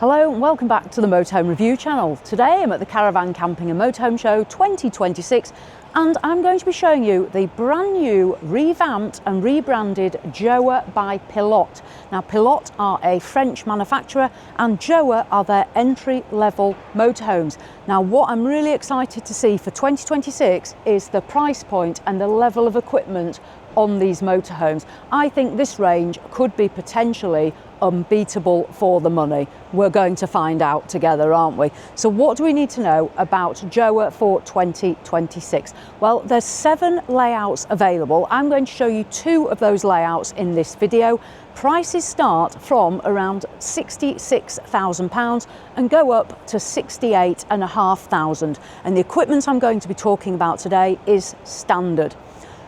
Hello and welcome back to the Motorhome Review channel. Today I'm at the Caravan Camping and Motorhome Show 2026 and I'm going to be showing you the brand new revamped and rebranded JOA by Pilote. Now Pilote are a French manufacturer and JOA are their entry-level motorhomes. Now what I'm really excited to see for 2026 is the price point and the level of equipment on these motorhomes. I think this range could be potentially unbeatable for the money. We're going to find out together, aren't we? So what do we need to know about JOA for 2026? Well, there's 7 layouts available. I'm going to show you 2 of those layouts in this video. Prices start from around £66,000 and go up to £68,500. And the equipment I'm going to be talking about today is standard.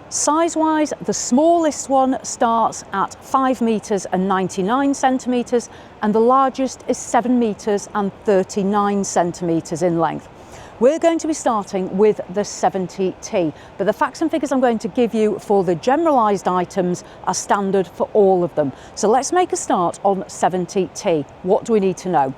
Size-wise, the smallest one starts at 5 metres and 99 centimetres and the largest is 7 metres and 39 centimetres in length. We're going to be starting with the 70T, but the facts and figures I'm going to give you for the generalised items are standard for all of them. So let's make a start on 70T. What do we need to know?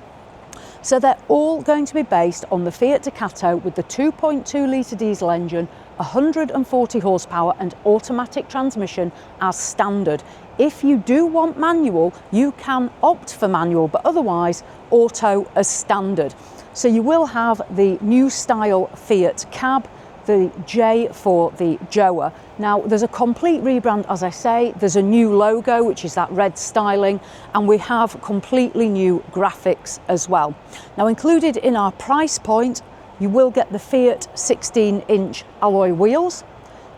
So they're all going to be based on the Fiat Ducato with the 2.2 litre diesel engine, 140 horsepower and automatic transmission as standard. If you do want manual, you can opt for manual, but otherwise auto as standard. So you will have the new style Fiat cab, the J for the JOA. Now there's a complete rebrand, as I say. There's a new logo, which is that red styling, and we have completely new graphics as well. Now included in our price point, you will get the Fiat 16-inch alloy wheels.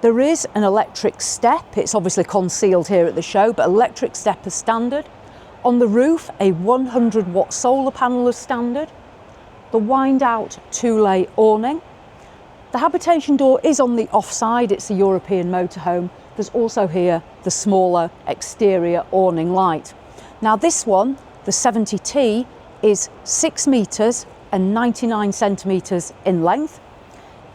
There is an electric step. It's obviously concealed here at the show, but electric step is standard. On the roof, a 100-watt solar panel is standard. The wind-out 2-lay awning. The habitation door is on the offside. It's a European motorhome. There's also here the smaller exterior awning light. Now this one, the 70T, is 6 metres and 99 centimetres in length.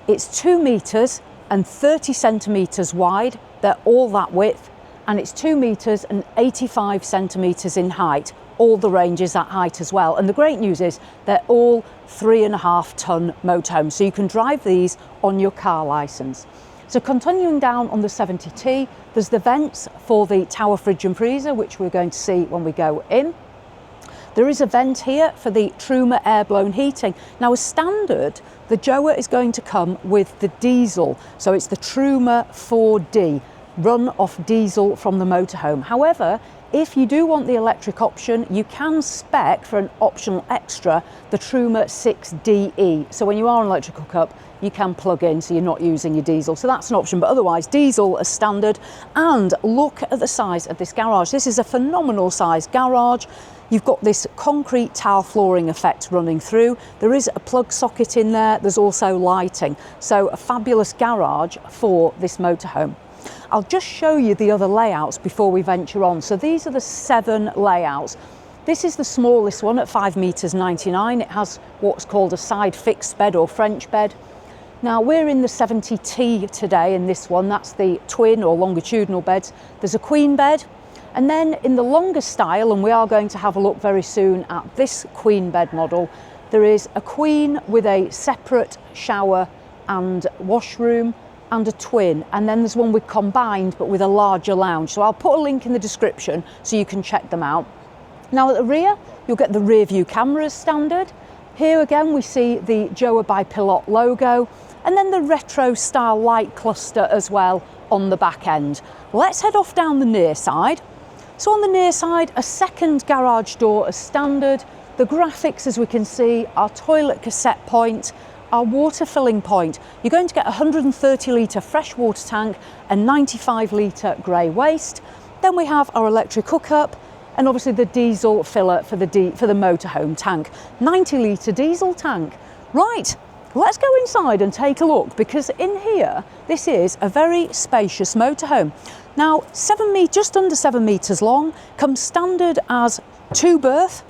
It's 2 metres and 30 centimetres wide. They're all that width, and it's 2 metres and 85 centimetres in height. All the range is that height as well. And the great news is they're all 3.5 tonne motorhomes, so you can drive these on your car licence. So continuing down on the 70T, there's the vents for the tower fridge and freezer, which we're going to see when we go in. There is a vent here for the Truma air-blown heating. Now as standard, the JOA is going to come with the diesel. So it's the Truma 4D, run off diesel from the motorhome. However, if you do want the electric option, you can spec for an optional extra the Truma 6DE. So when you are on electric hookup, you can plug in so you're not using your diesel. So that's an option, but otherwise diesel as standard. And look at the size of this garage. This is a phenomenal size garage. You've got this concrete tile flooring effect running through. There is a plug socket in there. There's also lighting. So a fabulous garage for this motorhome. I'll just show you the other layouts before we venture on. So these are the 7 layouts. This is the smallest one at 5 metres 99. It has what's called a side fixed bed or French bed. Now we're in the 70T today in this one. That's the twin or longitudinal beds. There's a queen bed. And then in the longer style, and we are going to have a look very soon at this queen bed model, there is a queen with a separate shower and washroom and a twin. And then there's one with combined but with a larger lounge. So I'll put a link in the description so you can check them out. Now at the rear, you'll get the rear view cameras standard. Here again, we see the JOA by Pilote logo and then the retro style light cluster as well on the back end. Let's head off down the near side. So on the near side, a second garage door as standard. The graphics, as we can see, our toilet cassette point, our water filling point. You're going to get a 130 litre fresh water tank and 95 litre grey waste. Then we have our electric hookup and obviously the diesel filler for the motorhome tank. 90 litre diesel tank. Right, let's go inside and take a look, because in here, this is a very spacious motorhome. Now, just under 7 metres long, comes standard as 2 berth.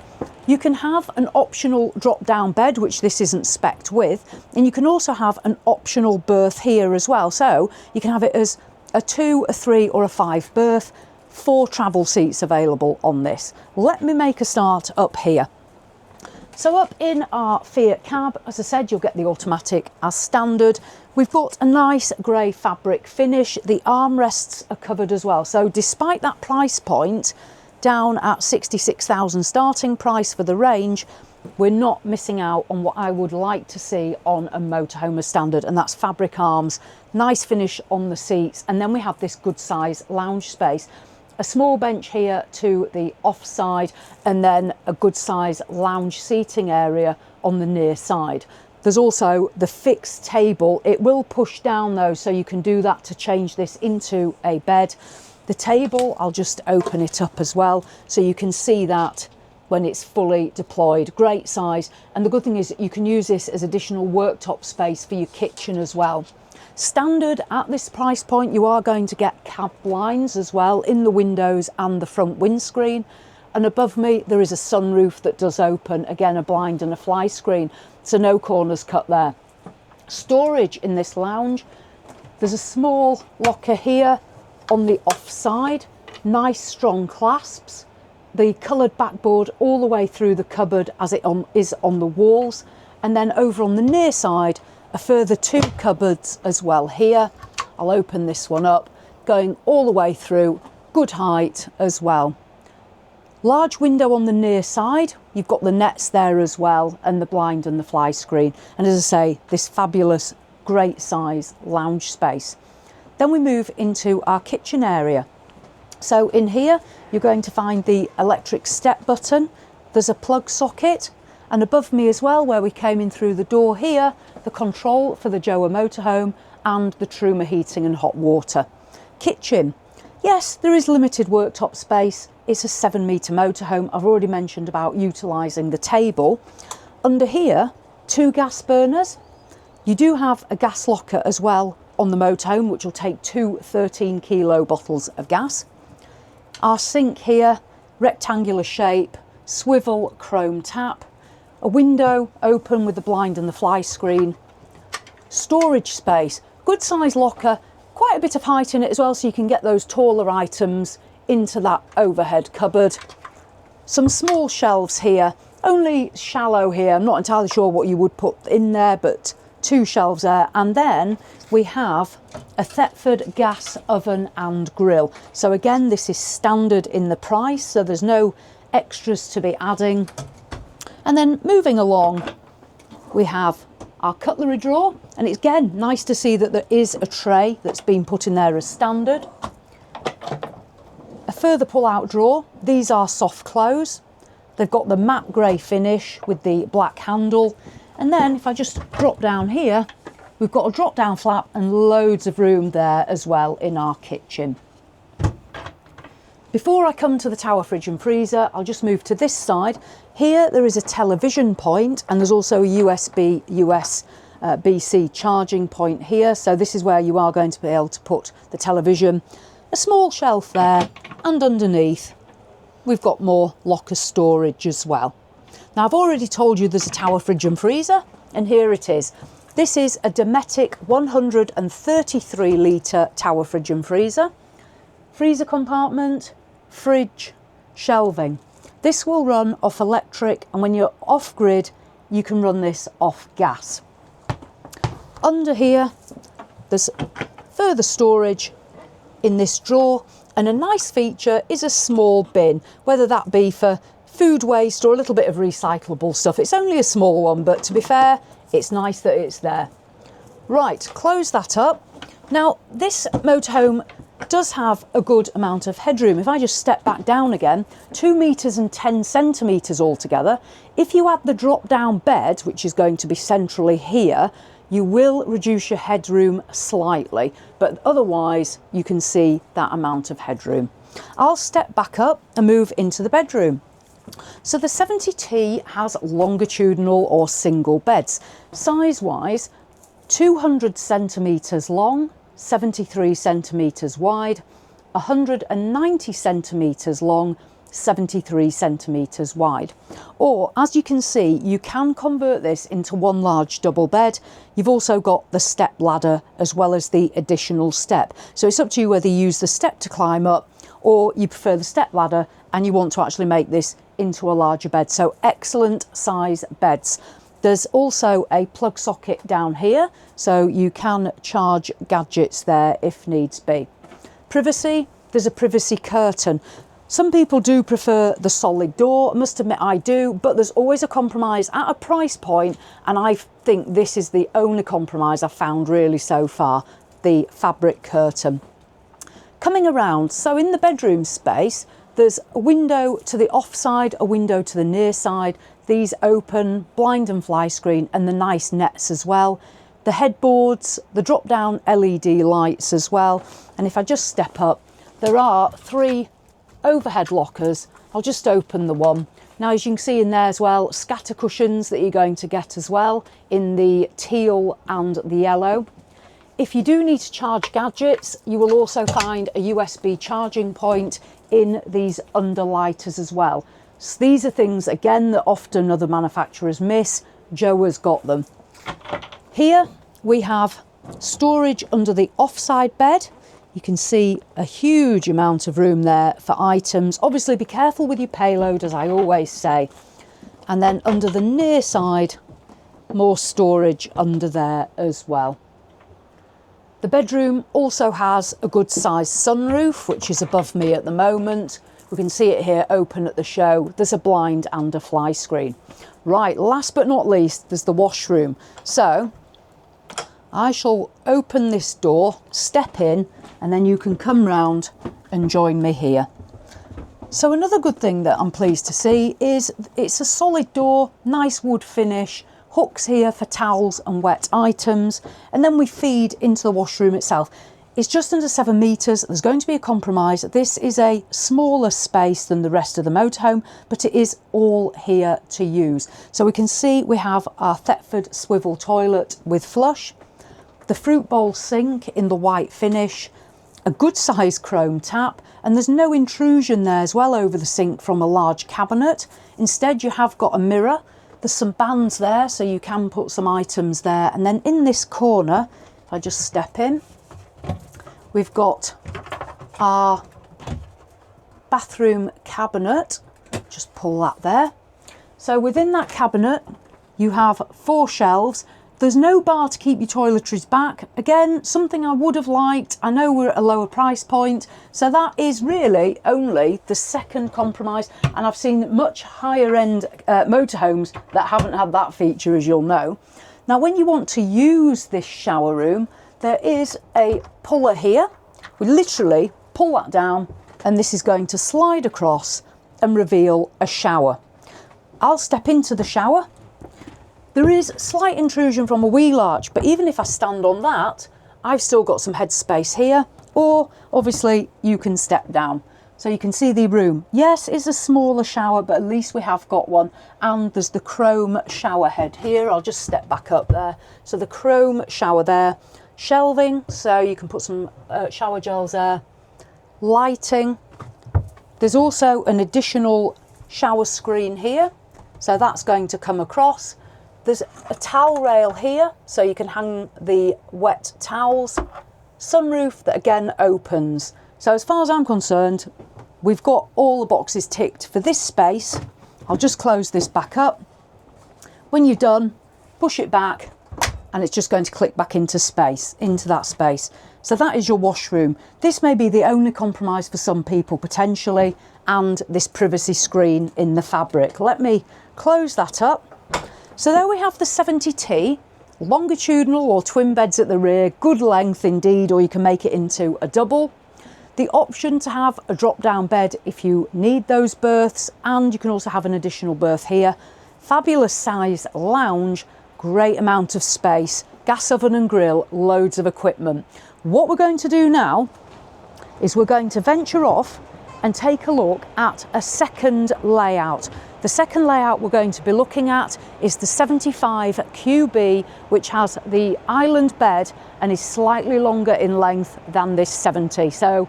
You can have an optional drop-down bed, which this isn't spec'd with, and you can also have an optional berth here as well. So you can have it as a 2, a 3 or a 5 berth. 4 travel seats available on this. Let me make a start up here. So up in our Fiat cab, as I said, you'll get the automatic as standard. We've got a nice grey fabric finish. The armrests are covered as well. So despite that price point, down at 66,000 starting price for the range, we're not missing out on what I would like to see on a motorhome as standard, and that's fabric arms, nice finish on the seats, and then we have this good size lounge space. A small bench here to the offside, and then a good size lounge seating area on the near side. There's also the fixed table. It will push down though, so you can do that to change this into a bed. The table, I'll just open it up as well so you can see that when it's fully deployed. Great size, and the good thing is that you can use this as additional worktop space for your kitchen as well. Standard at this price point, you are going to get cab blinds as well in the windows and the front windscreen, and above me there is a sunroof that does open, again a blind and a fly screen, so no corners cut there. Storage in this lounge, there's a small locker here on the offside, nice strong clasps, the coloured backboard all the way through the cupboard as it is on the walls, and then over on the near side a further 2 cupboards as well here. I'll open this one up, going all the way through, good height as well. Large window on the near side, you've got the nets there as well, and the blind and the fly screen, and as I say, this fabulous great size lounge space. Then we move into our kitchen area. So in here you're going to find the electric step button, there's a plug socket, and above me as well, where we came in through the door here, the control for the JOA motorhome and the Truma heating and hot water. Kitchen, yes, there is limited worktop space. It's a 7-metre motorhome. I've already mentioned about utilising the table. Under here, 2 gas burners. You do have a gas locker as well on the motorhome, which will take 2 13-kilo bottles of gas. Our sink here, rectangular shape, swivel chrome tap, a window open with the blind and the fly screen, storage space, good size locker, quite a bit of height in it as well, so you can get those taller items into that overhead cupboard. Some small shelves here, only shallow here, I'm not entirely sure what you would put in there, but 2 shelves there, and then we have a Thetford gas oven and grill. So again, this is standard in the price, so there's no extras to be adding. And then moving along, we have our cutlery drawer, and it's again nice to see that there is a tray that's been put in there as standard. A further pull-out drawer, these are soft close. They've got the matte grey finish with the black handle. And then if I just drop down here, we've got a drop down flap and loads of room there as well in our kitchen. Before I come to the tower fridge and freezer, I'll just move to this side. Here there is a television point, and there's also a USB USB-C charging point here. So this is where you are going to be able to put the television. A small shelf there, and underneath we've got more locker storage as well. Now I've already told you there's a tower fridge and freezer, and here it is. This is a Dometic 133 litre tower fridge and freezer. Freezer compartment, fridge, shelving. This will run off electric, and when you're off grid you can run this off gas. Under here there's further storage in this drawer, and a nice feature is a small bin, whether that be for food waste or a little bit of recyclable stuff. It's only a small one, but to be fair, it's nice that it's there. Right, close that up. Now this motorhome does have a good amount of headroom. If I just step back down again, 2 metres and 10 centimetres altogether. If you add the drop down bed, which is going to be centrally here, you will reduce your headroom slightly, but otherwise you can see that amount of headroom. I'll step back up and move into the bedroom. So the 70T has longitudinal or single beds. Size wise, 200 centimetres long, 73 centimetres wide, 190 centimetres long, 73 centimetres wide. Or as you can see, you can convert this into one large double bed. You've also got the step ladder as well as the additional step. So it's up to you whether you use the step to climb up or you prefer the step ladder and you want to actually make this into a larger bed. So excellent size beds. There's also a plug socket down here, so you can charge gadgets there if needs be. Privacy, there's a privacy curtain. Some people do prefer the solid door. I must admit I do, but there's always a compromise at a price point, and I think this is the only compromise I've found really so far, the fabric curtain. Coming around, so in the bedroom space, there's a window to the off side, a window to the near side. These open, blind and fly screen, and the nice nets as well. The headboards, the drop down LED lights as well. And if I just step up, there are 3 overhead lockers. I'll just open the one. Now, as you can see in there as well, scatter cushions that you're going to get as well in the teal and the yellow. If you do need to charge gadgets, you will also find a USB charging point in these underlighters as well. So these are things, again, that often other manufacturers miss. JOA's got them. Here we have storage under the offside bed. You can see a huge amount of room there for items. Obviously be careful with your payload, as I always say. And then under the near side, more storage under there as well. The bedroom also has a good sized sunroof, which is above me at the moment. We can see it here open at the show. There's a blind and a fly screen. Right, last but not least, there's the washroom. So I shall open this door, step in, and then you can come round and join me here. So another good thing that I'm pleased to see is it's a solid door, nice wood finish, hooks here for towels and wet items, and then we feed into the washroom itself. It's just under 7 metres. There's going to be a compromise. This is a smaller space than the rest of the motorhome, but it is all here to use. So we can see we have our Thetford swivel toilet with flush, the fruit bowl sink in the white finish, a good sized chrome tap, and there's no intrusion there as well over the sink from a large cabinet. Instead, you have got a mirror. There's some bands there, so you can put some items there. And then in this corner, if I just step in, we've got our bathroom cabinet. Just pull that there. So within that cabinet, you have 4 shelves. There's no bar to keep your toiletries back. Again, something I would have liked. I know we're at a lower price point, so that is really only the second compromise. And I've seen much higher end motorhomes that haven't had that feature, as you'll know. Now, when you want to use this shower room, there is a puller here. We literally pull that down, and this is going to slide across and reveal a shower. I'll step into the shower. There is slight intrusion from a wheel arch, but even if I stand on that, I've still got some headspace here, or obviously you can step down. So you can see the room. Yes, it's a smaller shower, but at least we have got one. And there's the chrome shower head here. I'll just step back up there. So the chrome shower there. Shelving, so you can put some shower gels there. Lighting. There's also an additional shower screen here, so that's going to come across. There's a towel rail here, so you can hang the wet towels. Sunroof that again opens. So as far as I'm concerned, we've got all the boxes ticked for this space. I'll just close this back up. When you're done, push it back, and it's just going to click back into that space. So that is your washroom. This may be the only compromise for some people potentially, and this privacy screen in the fabric. Let me close that up. So there we have the 70T, longitudinal or twin beds at the rear, good length indeed, or you can make it into a double. The option to have a drop down bed if you need those berths, and you can also have an additional berth here. Fabulous size lounge, great amount of space, gas oven and grill, loads of equipment. What we're going to do now is we're going to venture off and take a look at a second layout. The second layout we're going to be looking at is the 75 QB, which has the island bed and is slightly longer in length than this 70. So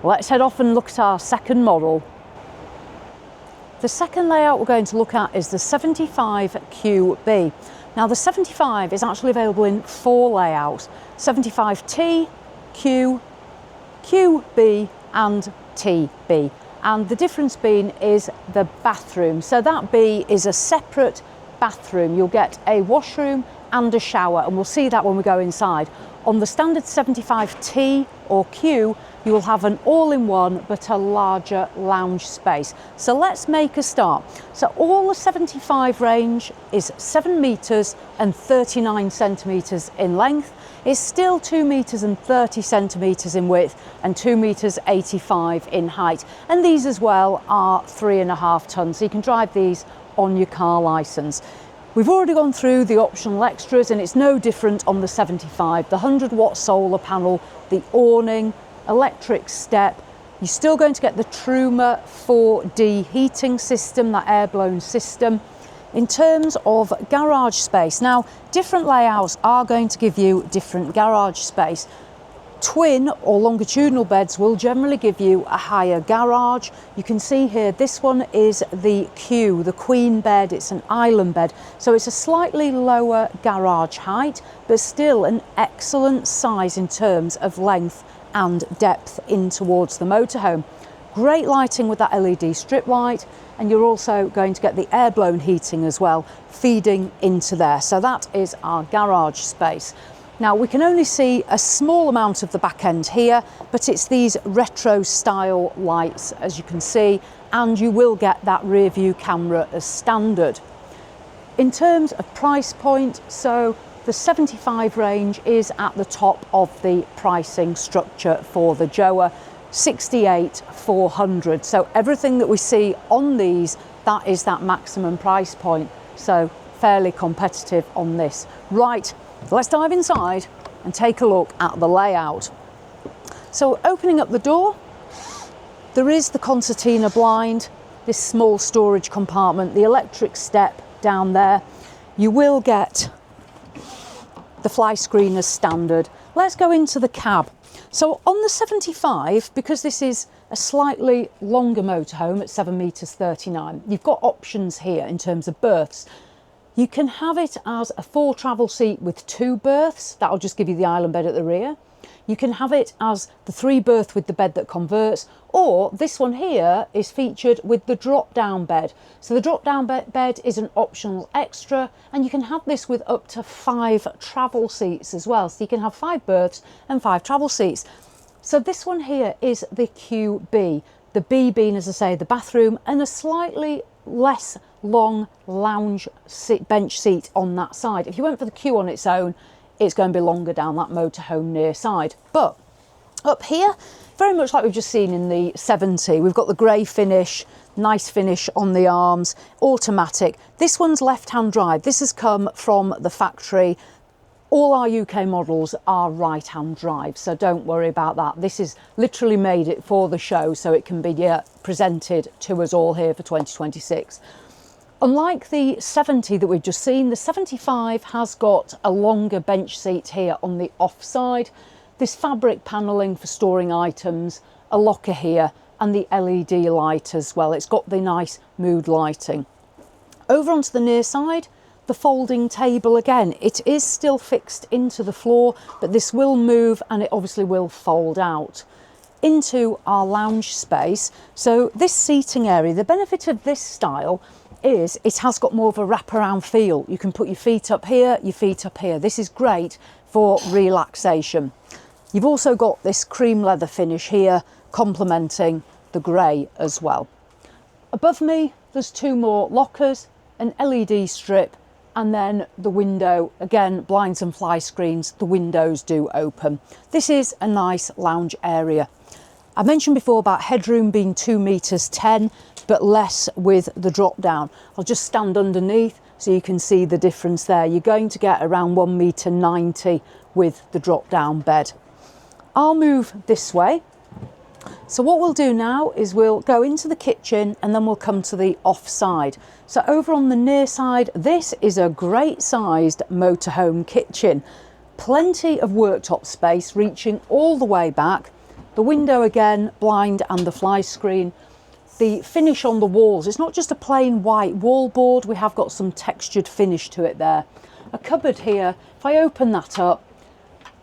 let's head off and look at our second model. The second layout we're going to look at is the 75 QB. Now the 75 is actually available in 4 layouts: 75T, Q, QB and TB. and the difference being is the bathroom. So that B is a separate bathroom. You'll get a washroom and a shower, and we'll see that when we go inside. On the standard 75T or Q, you will have an all-in-one but a larger lounge space. So let's make a start. So all the 75 range is 7 metres and 39 centimetres in length. It's still 2 metres and 30 centimetres in width and 2 metres 85 in height. And these as well are 3.5 tonnes, so you can drive these on your car licence. We've already gone through the optional extras, and it's no different on the 75. The 100-watt solar panel, the awning, electric step. You're still going to get the Truma 4D heating system, that air-blown system. In terms of garage space, now different layouts are going to give you different garage space. Twin or longitudinal beds will generally give you a higher garage. You can see here, this one is the Q, the queen bed. It's an island bed, so it's a slightly lower garage height, but still an excellent size in terms of length and depth in towards the motorhome. Great lighting with that LED strip light, and you're also going to get the air-blown heating as well, feeding into there. So that is our garage space. Now we can only see a small amount of the back end here, but it's these retro style lights, as you can see, and you will get that rear view camera as standard. In terms of price point, so the 75 range is at the top of the pricing structure for the JOA, 68,400. So everything that we see on these, that is that maximum price point. So fairly competitive on this. Right. So let's dive inside and take a look at the layout. So opening up the door, there is the concertina blind, this small storage compartment, the electric step down there. You will get the fly screen as standard. Let's go into the cab. So on the 75, because this is a slightly longer motorhome at 7 metres 39, you've got options here in terms of berths. You can have it as a 4 travel seat with 2 berths. That'll just give you the island bed at the rear. You can have it as the 3 berth with the bed that converts, or this one here is featured with the drop down bed. So the drop down bed is an optional extra, and you can have this with up to 5 travel seats as well. So you can have 5 berths and 5 travel seats. So this one here is the QB. The B being, as I say, the bathroom, and a slightly less long lounge bench seat on that side. If you went for the Q on its own, it's going to be longer down that motorhome near side. But up here, very much like we've just seen in the 70, we've got the grey finish, nice finish on the arms, automatic. This one's left-hand drive. This has come from the factory. All our UK models are right-hand drive, so don't worry about that. This is literally made it for the show, so it can be presented to us all here for 2026. Unlike the 70 that we've just seen, the 75 has got a longer bench seat here on the off side, this fabric panelling for storing items, a locker here, and the LED light as well. It's got the nice mood lighting. Over onto the near side, the folding table again. It is still fixed into the floor, but this will move and it obviously will fold out into our lounge space. So this seating area, the benefit of this style is it has got more of a wraparound feel. You can put your feet up here, your feet up here. This is great for relaxation. You've also got this cream leather finish here, complementing the grey as well. Above me, there's 2 more lockers, an LED strip, and then the window, again, blinds and fly screens, the windows do open. This is a nice lounge area. I mentioned before about headroom being 2 metres 10, but less with the drop down. I'll just stand underneath so you can see the difference there. You're going to get around 1 metre 90 with the drop down bed. I'll move this way. So what we'll do now is we'll go into the kitchen and then we'll come to the off side. So over on the near side, this is a great sized motorhome kitchen. Plenty of worktop space reaching all the way back. The window again, blind and the fly screen. The finish on the walls, it's not just a plain white wallboard, we have got some textured finish to it there. A cupboard here, if I open that up,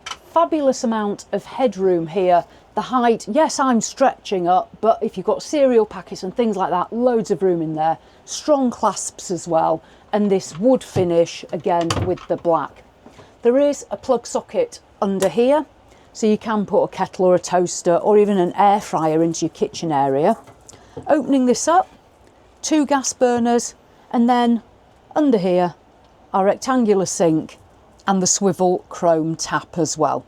fabulous amount of headroom here. The height, yes, I'm stretching up, but if you've got cereal packets and things like that, loads of room in there. Strong clasps as well, and this wood finish again with the black. There is a plug socket under here, so you can put a kettle or a toaster or even an air fryer into your kitchen area. Opening this up, 2 gas burners, and then under here our rectangular sink and the swivel chrome tap as well.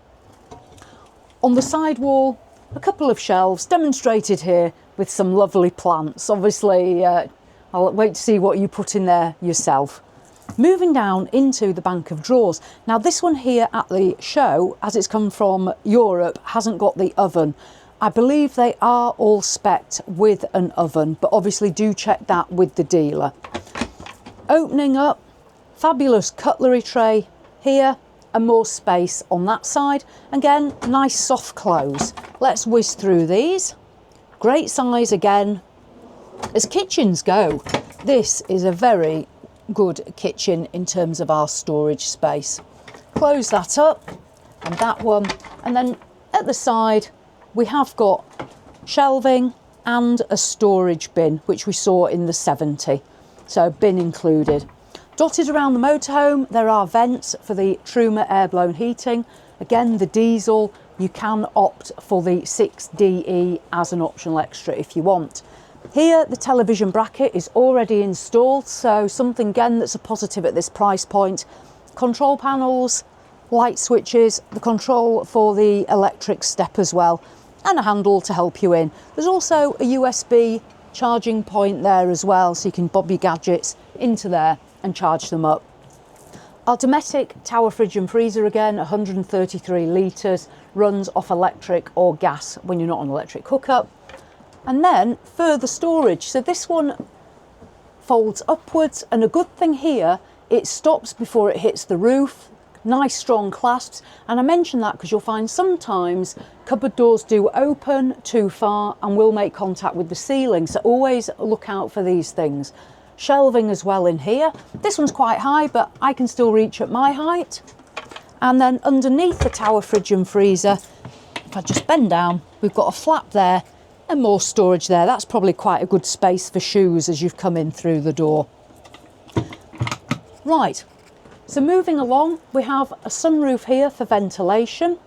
On the side wall, a couple of shelves demonstrated here with some lovely plants. Obviously, I'll wait to see what you put in there yourself. Moving down into the bank of drawers. Now this one here at the show, as it's come from Europe, hasn't got the oven. I believe they are all spec'd with an oven, but obviously do check that with the dealer. Opening up, fabulous cutlery tray here and more space on that side. Again, nice soft close. Let's whiz through these. Great size again. As kitchens go, this is a very good kitchen in terms of our storage space. Close that up, and that one, and then at the side we have got shelving and a storage bin, which we saw in the 70, so bin included. Dotted around the motorhome there are vents for the Truma air-blown heating. Again, the diesel, you can opt for the 6DE as an optional extra if you want. Here the television bracket is already installed, so something again that's a positive at this price point. Control panels, light switches, the control for the electric step as well, and a handle to help you in. There's also a USB charging point there as well, so you can bob your gadgets into there and charge them up. Our Dometic tower fridge and freezer again, 133 litres, runs off electric or gas when you're not on electric hookup. And then further storage, so this one folds upwards, and a good thing here, it stops before it hits the roof. Nice strong clasps, and I mention that because you'll find sometimes cupboard doors do open too far and will make contact with the ceiling, so always look out for these things. Shelving as well in here. This one's quite high, but I can still reach at my height. And then underneath the tower fridge and freezer, if I just bend down, we've got a flap there and more storage there. That's probably quite a good space for shoes as you've come in through the door. Right, so moving along, we have a sunroof here for ventilation.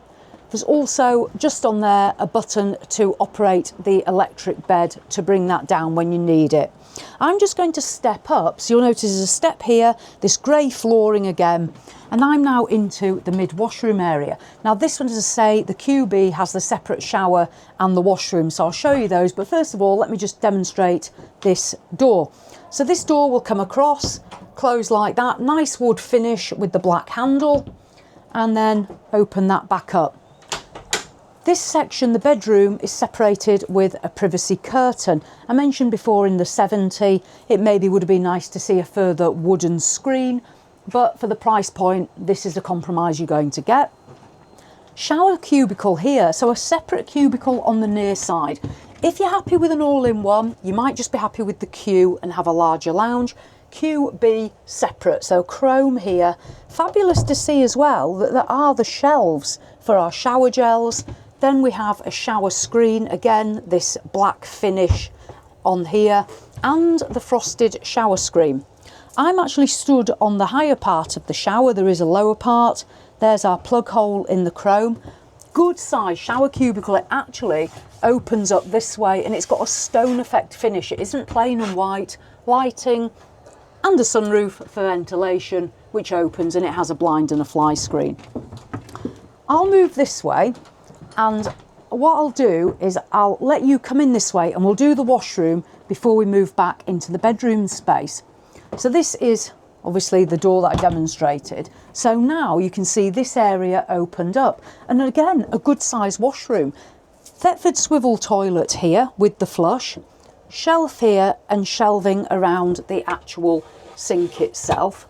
There's also just on there a button to operate the electric bed to bring that down when you need it. I'm just going to step up, so you'll notice there's a step here, this grey flooring again, and I'm now into the mid washroom area. Now this one, as I say, the QB has the separate shower and the washroom, so I'll show you those, but first of all let me just demonstrate this door. So this door will come across, close like that, nice wood finish with the black handle, and then open that back up. This section, the bedroom, is separated with a privacy curtain. I mentioned before in the 70, it maybe would have been nice to see a further wooden screen, but for the price point, this is the compromise you're going to get. Shower cubicle here, so a separate cubicle on the near side. If you're happy with an all-in-one, you might just be happy with the Q and have a larger lounge. QB separate, so chrome here. Fabulous to see as well that there are the shelves for our shower gels. Then we have a shower screen, again this black finish on here, and the frosted shower screen. I'm actually stood on the higher part of the shower, there is a lower part. There's our plug hole in the chrome. Good size shower cubicle, it actually opens up this way and it's got a stone effect finish. It isn't plain and white, lighting and a sunroof for ventilation which opens, and it has a blind and a fly screen. I'll move this way. And what I'll do is I'll let you come in this way and we'll do the washroom before we move back into the bedroom space. So this is obviously the door that I demonstrated. So now you can see this area opened up. And again, a good size washroom. Thetford swivel toilet here with the flush. Shelf here and shelving around the actual sink itself.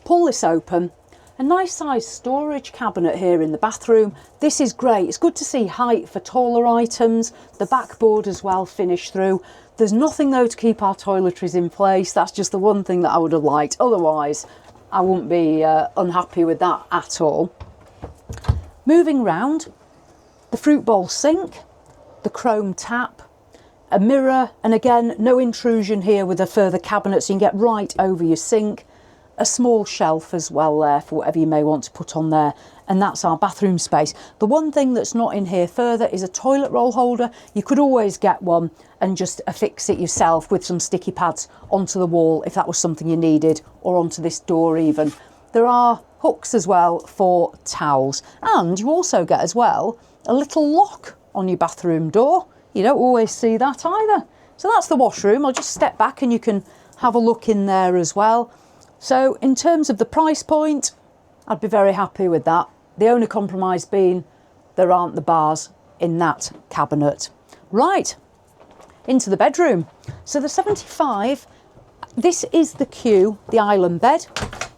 Pull this open. A nice size storage cabinet here in the bathroom. This is great. It's good to see height for taller items. The backboard as well finished through. There's nothing though to keep our toiletries in place. That's just the one thing that I would have liked. Otherwise, I wouldn't be unhappy with that at all. Moving round, the fruit bowl sink, the chrome tap, a mirror, and again, no intrusion here with a further cabinet, so you can get right over your sink. A small shelf as well there for whatever you may want to put on there, and that's our bathroom space. The one thing that's not in here further is a toilet roll holder. You could always get one and just affix it yourself with some sticky pads onto the wall if that was something you needed, or onto this door even. There are hooks as well for towels, and you also get as well a little lock on your bathroom door. You don't always see that either. So that's the washroom. I'll just step back and you can have a look in there as well. So in terms of the price point, I'd be very happy with that. The only compromise being there aren't the bars in that cabinet. Right, into the bedroom. So the 75, this is the Q, the island bed.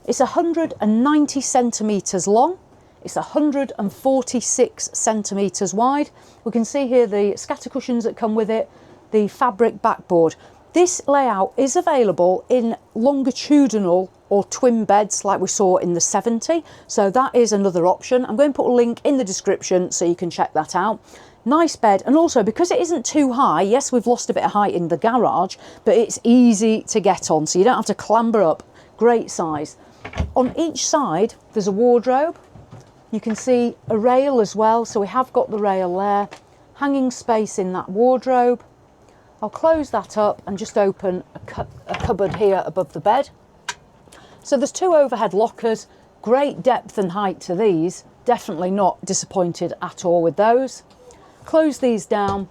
It's 190 centimetres long. It's 146 centimetres wide. We can see here the scatter cushions that come with it, the fabric backboard. This layout is available in longitudinal or twin beds like we saw in the 70. So that is another option. I'm going to put a link in the description so you can check that out. Nice bed, and also because it isn't too high, yes, we've lost a bit of height in the garage, but it's easy to get on, so you don't have to clamber up. Great size. On each side, there's a wardrobe. You can see a rail as well, so we have got the rail there. Hanging space in that wardrobe. I'll close that up and just open a cupboard here above the bed. So there's two overhead lockers, great depth and height to these. Definitely not disappointed at all with those. Close these down.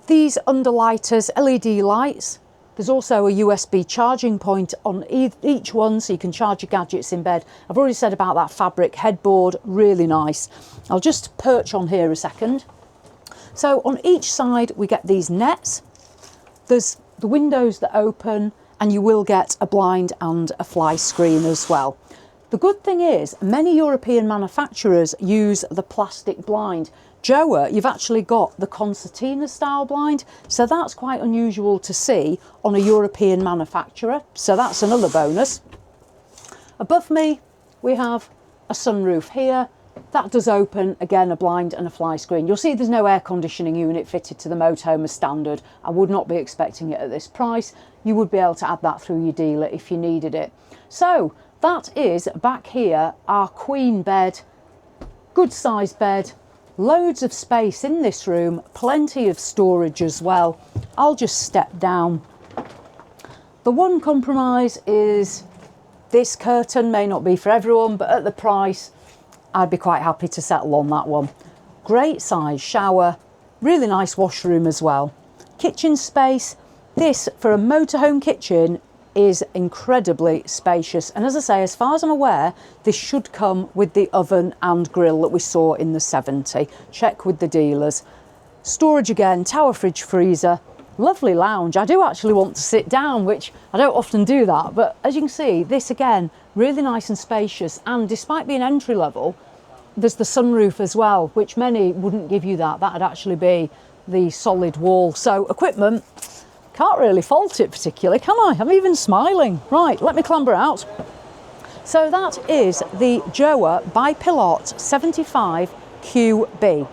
These underlighters, LED lights. There's also a USB charging point on each one, so you can charge your gadgets in bed. I've already said about that fabric headboard, really nice. I'll just perch on here a second. So on each side we get these nets. There's the windows that open, and you will get a blind and a fly screen as well. The good thing is many European manufacturers use the plastic blind. JOA, you've actually got the concertina style blind, so that's quite unusual to see on a European manufacturer, so that's another bonus. Above me we have a sunroof here. That does open, again a blind and a fly screen. You'll see there's no air conditioning unit fitted to the motorhome as standard. I would not be expecting it at this price. You would be able to add that through your dealer if you needed it. So that is back here our queen bed. Good sized bed. Loads of space in this room, plenty of storage as well. I'll just step down. The one compromise is this curtain may not be for everyone, but at the price, I'd be quite happy to settle on that one. Great size shower, really nice washroom as well. Kitchen space, this for a motorhome kitchen is incredibly spacious, and as I say, as far as I'm aware, this should come with the oven and grill that we saw in the 70. Check with the dealers. Storage again, tower fridge freezer, lovely lounge. I do actually want to sit down, which I don't often do that, but as you can see, this again, really nice and spacious, and despite being entry level, there's the sunroof as well, which many wouldn't give you that. That'd actually be the solid wall. So equipment, can't really fault it particularly, can I? I'm even smiling. Right, let me clamber out. So that is the JOA By Pilote 75 QB.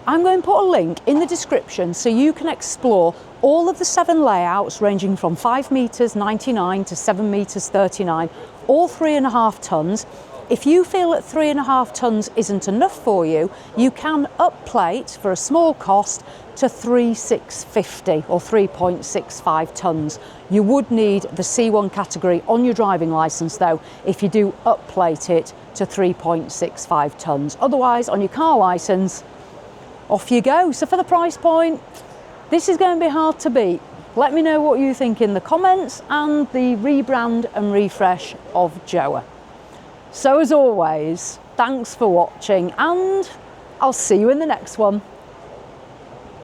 I'm going to put a link in the description so you can explore all of the 7 layouts ranging from 5 metres 99 to 7 metres 39, all 3.5 tonnes. If you feel that 3.5 tonnes isn't enough for you, you can upplate for a small cost to 3,650 or 3.65 tonnes. You would need the C1 category on your driving licence though if you do upplate it to 3.65 tonnes. Otherwise, on your car licence, off you go. So for the price point, this is going to be hard to beat. Let me know what you think in the comments and the rebrand and refresh of JOA. So as always, thanks for watching, and I'll see you in the next one.